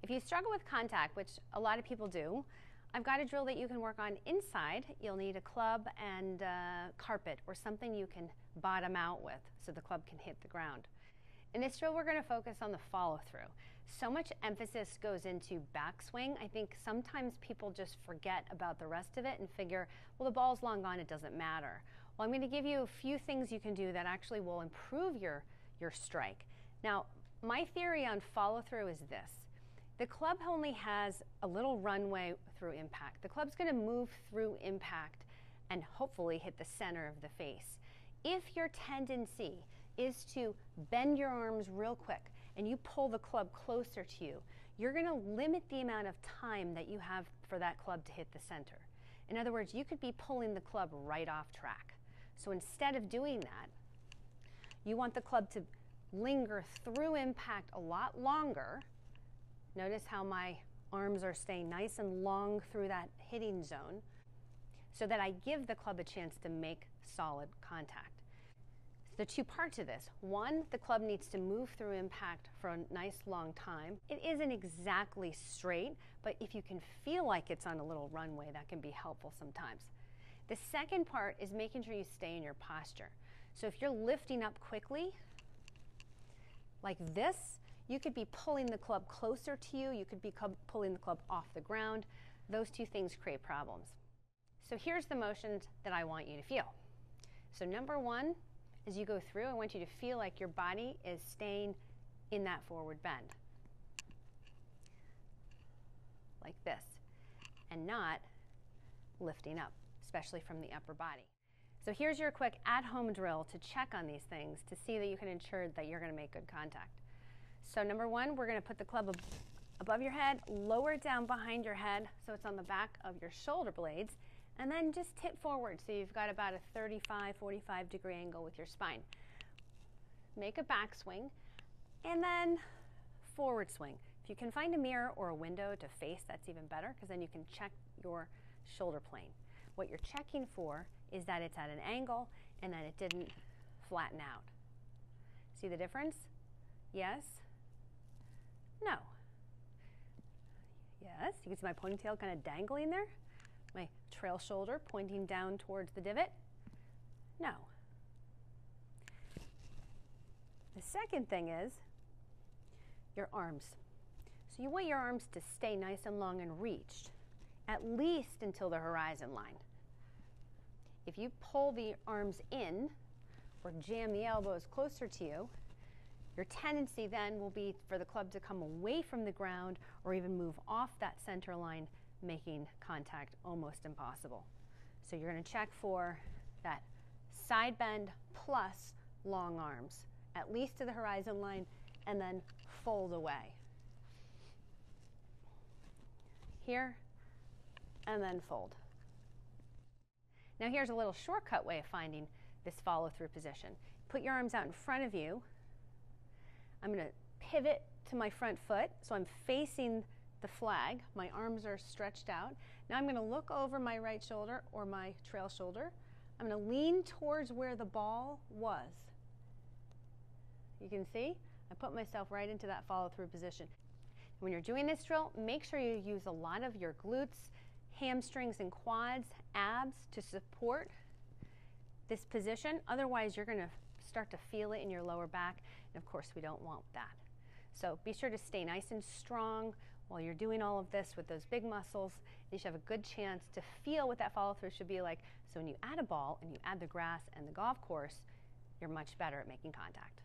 If you struggle with contact, which a lot of people do, I've got a drill that you can work on inside. You'll need a club and carpet or something you can bottom out with so the club can hit the ground. In this drill, we're going to focus on the follow-through. So much emphasis goes into backswing. I think sometimes people just forget about the rest of it and figure, well, the ball's long gone, it doesn't matter. Well, I'm going to give you a few things you can do that actually will improve your strike. Now, my theory on follow-through is this. The club only has a little runway through impact. The club's going to move through impact and hopefully hit the center of the face. If your tendency is to bend your arms real quick and you pull the club closer to you, you're going to limit the amount of time that you have for that club to hit the center. In other words, you could be pulling the club right off track. So instead of doing that, you want the club to linger through impact a lot longer. Notice how my arms are staying nice and long through that hitting zone so that I give the club a chance to make solid contact. The two parts of this. One, the club needs to move through impact for a nice long time. It isn't exactly straight, but if you can feel like it's on a little runway, that can be helpful sometimes. The second part is making sure you stay in your posture. So if you're lifting up quickly, like this, you could be pulling the club closer to you. You could be pulling the club off the ground. Those two things create problems. So here's the motions that I want you to feel. So number one, as you go through, I want you to feel like your body is staying in that forward bend. Like this. And not lifting up, especially from the upper body. So here's your quick at-home drill to check on these things to see that you can ensure that you're going to make good contact. So number one, we're going to put the club above your head, lower it down behind your head so it's on the back of your shoulder blades, and then just tip forward so you've got about a 35, 45 degree angle with your spine. Make a backswing and then forward swing. If you can find a mirror or a window to face, that's even better because then you can check your shoulder plane. What you're checking for is that it's at an angle and that it didn't flatten out. See the difference? Yes. No. Yes, you can see my ponytail kind of dangling there. My trail shoulder pointing down towards the divot. No. The second thing is your arms. So you want your arms to stay nice and long and reached, at least until the horizon line. If you pull the arms in or jam the elbows closer to you, your tendency then will be for the club to come away from the ground or even move off that center line, making contact almost impossible. So you're going to check for that side bend plus long arms, at least to the horizon line, and then fold away. Here, and then fold. Now here's a little shortcut way of finding this follow-through position. Put your arms out in front of you. I'm going to pivot to my front foot, so I'm facing the flag. My arms are stretched out. Now I'm going to look over my right shoulder or my trail shoulder. I'm going to lean towards where the ball was. You can see I put myself right into that follow-through position. When you're doing this drill, make sure you use a lot of your glutes, hamstrings and quads, abs to support this position. Otherwise, you're going to start to feel it in your lower back, and of course we don't want that. So be sure to stay nice and strong while you're doing all of this with those big muscles. You should have a good chance to feel what that follow through should be like. So when you add a ball and you add the grass and the golf course, you're much better at making contact.